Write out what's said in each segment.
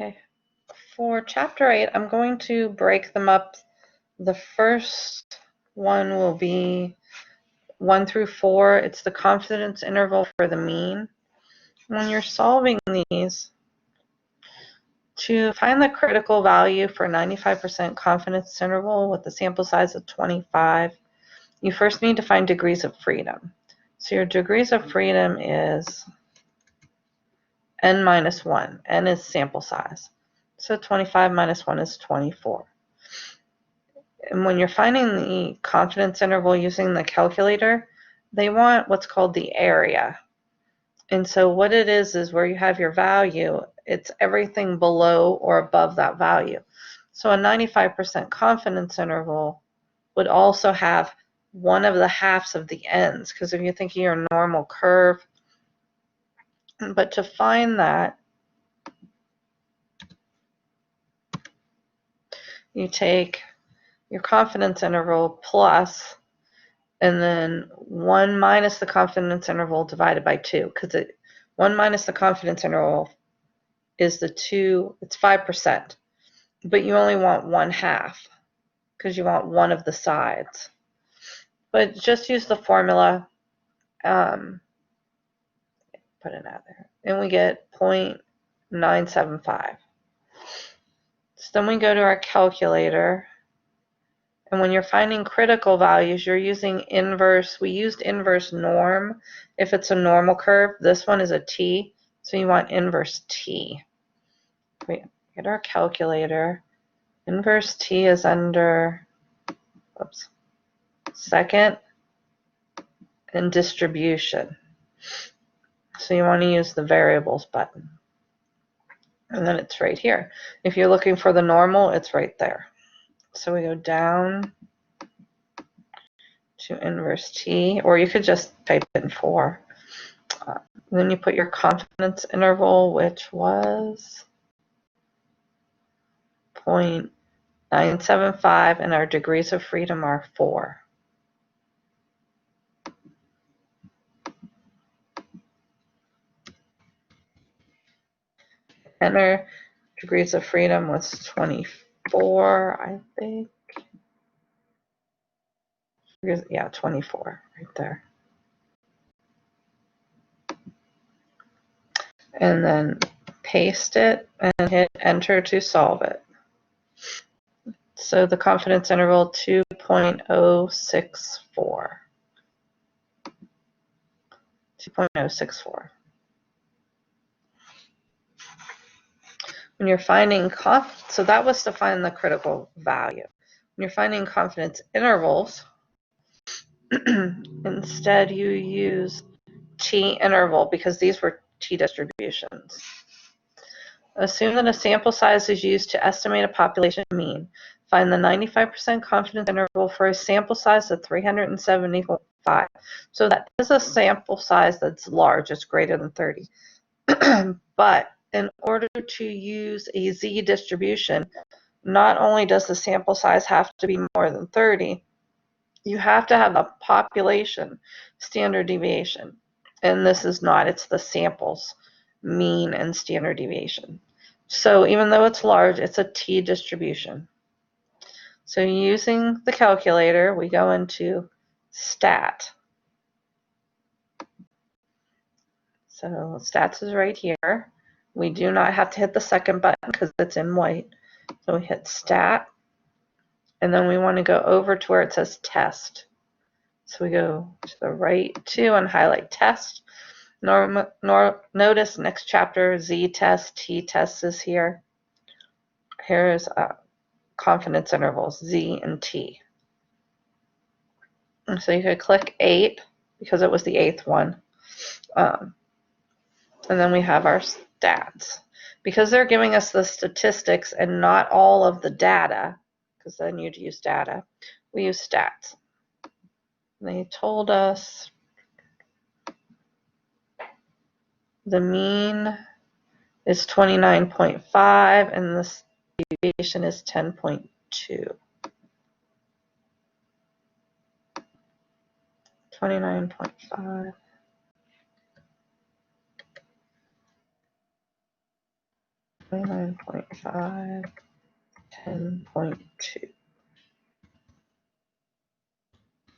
Okay, for Chapter 8, I'm going to break them up. The first one will be 1 through 4. It's the confidence interval for the mean. When you're solving these, to find the critical value for 95% confidence interval with a sample size of 25, you first need to find degrees of freedom. So your degrees of freedom is n minus 1. N is sample size. So 25 minus 1 is 24. And when you're finding the confidence interval using the calculator, they want what's called the area. And so what it is where you have your value, it's everything below or above that value. So a 95% confidence interval would also have one of the halves of the ends, because if you think of your normal curve, but to find that, you take your confidence interval plus, and then 1 minus the confidence interval divided by 2, because 1 minus the confidence interval is the 2, it's 5%, but you only want 1/2, because you want one of the sides. But just use the formula, put it out there, and we get 0.975. So then we go to our calculator, and when you're finding critical values, you're using inverse. We used inverse norm if it's a normal curve. This one is a t, so you want inverse t. We get our calculator. Inverse t is under, second and distribution. So you want to use the variables button. And then it's right here. If you're looking for the normal, it's right there. So we go down to inverse t, or you could just type in 4. Then you put your confidence interval, which was 0.975, and our degrees of freedom are 4. And our degrees of freedom was 24, I think. Yeah, 24 right there. And then paste it and hit enter to solve it. So the confidence interval 2.064. 2.064. When you're finding so that was to find the critical value. When you're finding confidence intervals, instead you use t interval, because these were t distributions. Assume that a sample size is used to estimate a population mean. Find the 95% confidence interval for a sample size of 375. So that is a sample size that's large, it's greater than 30. But in order to use a z distribution, not only does the sample size have to be more than 30, you have to have a population standard deviation. And this is not, it's the samples mean and standard deviation. So even though it's large, it's a t distribution. So using the calculator, we go into stat. So stats is right here. We do not have to hit the second button because it's in white. So we hit stat, and then we want to go over to where it says test. So we go to the right 2 and highlight test. Notice next chapter, Z test, T test is here. Here's confidence intervals, Z and T. And so you could click 8 because it was the 8th one. And then we have our stats. Because they're giving us the statistics and not all of the data, because then you'd use data, we use stats. They told us the mean is 29.5 and the deviation is 10.2. 29.5. 29.5, 10.2,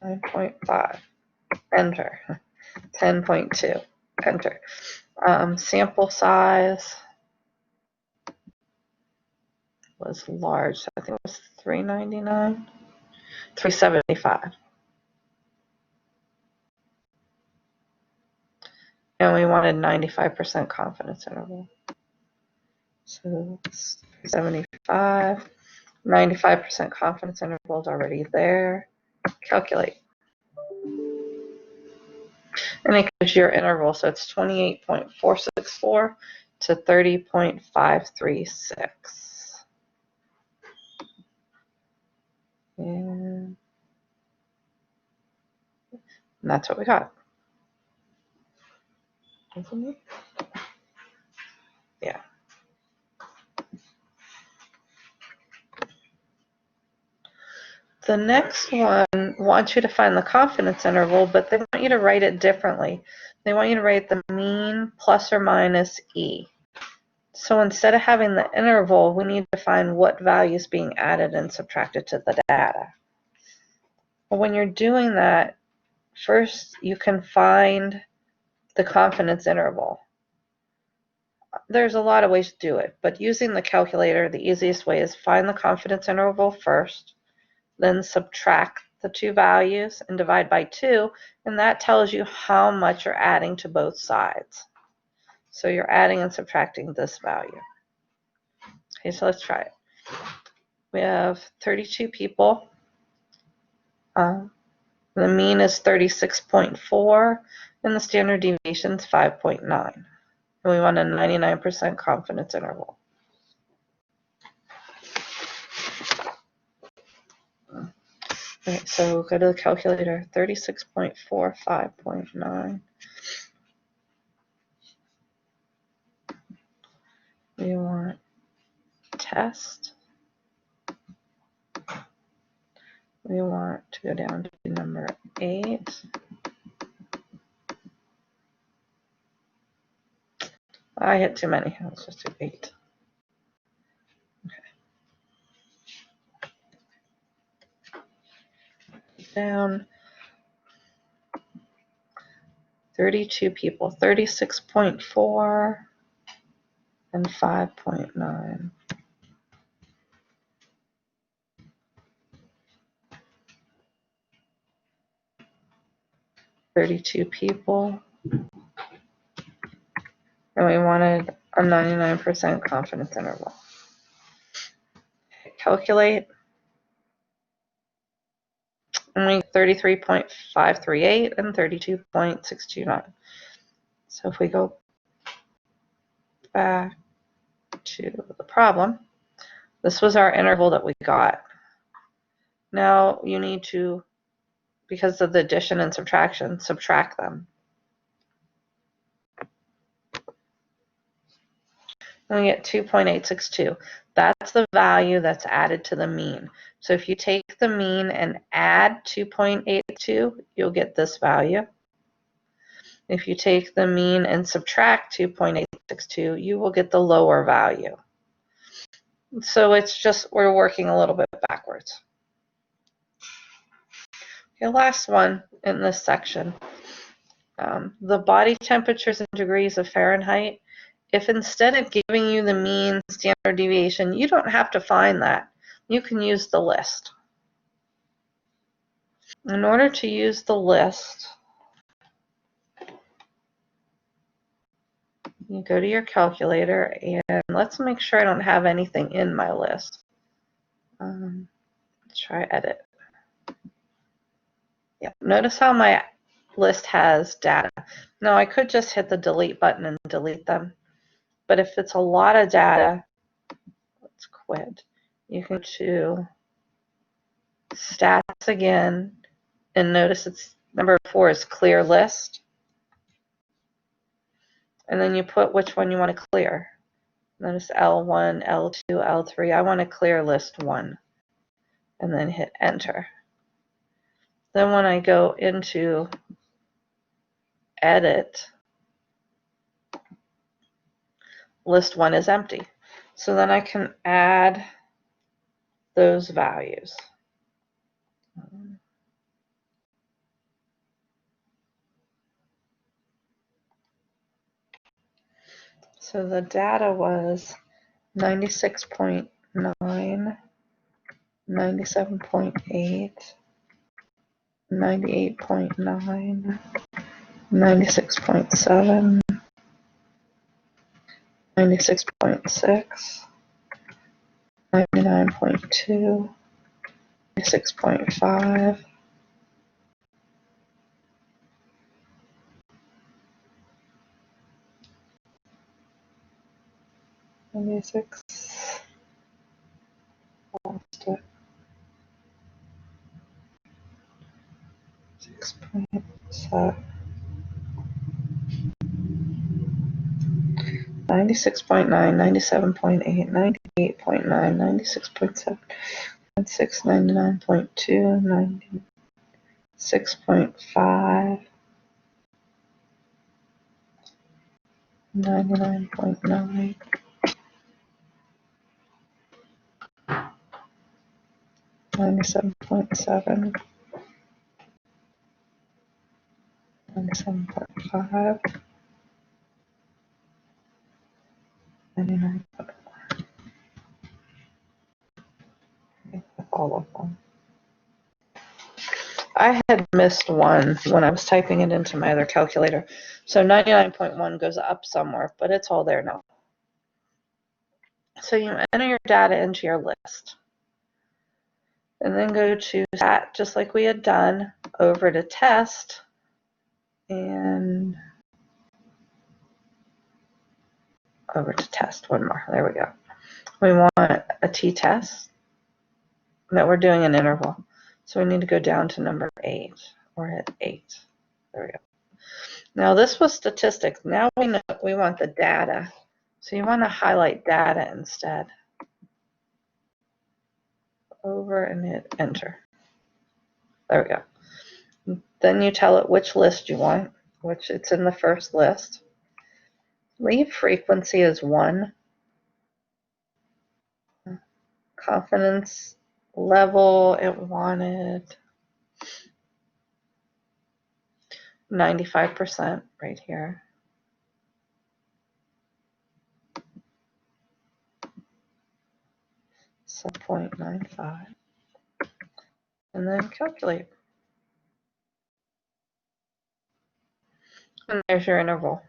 9.5, enter. 10.2, enter. Sample size was large. I think it was 399, 375. And we wanted 95% confidence interval. So 375, 95% confidence interval is already there. Calculate. And it gives you your interval. So it's 28.464 to 30.536. And that's what we got. Yeah. The next one wants you to find the confidence interval, but they want you to write it differently. They want you to write the mean plus or minus E. So instead of having the interval, we need to find what value is being added and subtracted to the data. But when you're doing that, first you can find the confidence interval. There's a lot of ways to do it, but using the calculator, the easiest way is find the confidence interval first, then subtract the two values and divide by 2, and that tells you how much you're adding to both sides. So you're adding and subtracting this value. Okay, so let's try it. We have 32 people. The mean is 36.4, and the standard deviation is 5.9. And we want a 99% confidence interval. Okay, so go to the calculator, 36.4, 5.9. We want test. We want to go down to number 8. I hit too many. Let's just do 8. Okay. Down. 32 people, 36.4 and 5.9. 32 people. And we wanted a 99% confidence interval. Calculate. And we 33.538 and 32.629. So if we go back to the problem, this was our interval that we got. Now you need to, because of the addition and subtraction, subtract them. And we get 2.862. That's the value that's added to the mean. So if you take the mean and add 2.82, you'll get this value. If you take the mean and subtract 2.862, you will get the lower value. So it's just, we're working a little bit backwards. Okay, last one in this section. The body temperatures in degrees of Fahrenheit. If instead of giving you the mean standard deviation, you don't have to find that. You can use the list. In order to use the list, you go to your calculator, and let's make sure I don't have anything in my list. Let's try edit. Yeah, notice how my list has data. Now I could just hit the delete button and delete them, but if it's a lot of data, let's quit. You can go to stats again, and notice it's number 4 is clear list. And then you put which one you want to clear. Notice L1, L2, L3. I want to clear list 1. And then hit enter. Then when I go into edit, list 1 is empty. So then I can add those values. So the data was 96.9, 97.8, 98.9, 96.7, 96.6, 99.2, 96.5, 96, lost it, 6.7, 96.9, 97.8, 98.9, 96.7, 96, 99.2, 96.5, 99.9, 97.7, 97.5, 99. All of them. I had missed one when I was typing it into my other calculator. So 99.1 goes up somewhere, but it's all there now. So you enter your data into your list. And then go to stat, just like we had done, over to test, and over to test one more. There we go. We want a t-test that we're doing an interval. So we need to go down to number 8. We're at 8. There we go. Now this was statistics. Now we know we want the data. So you want to highlight data instead. Over and hit enter. There we go. Then you tell it which list you want, which it's in the first list. Leave frequency as 1. Confidence level, it wanted 95% right here. So 0.95. And then calculate. And there's your interval.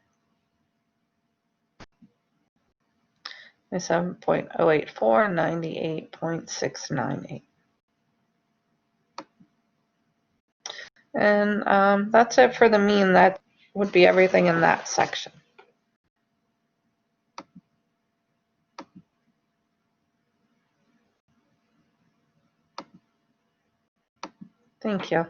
7.084, 98.698. And that's it for the mean. That would be everything in that section. Thank you.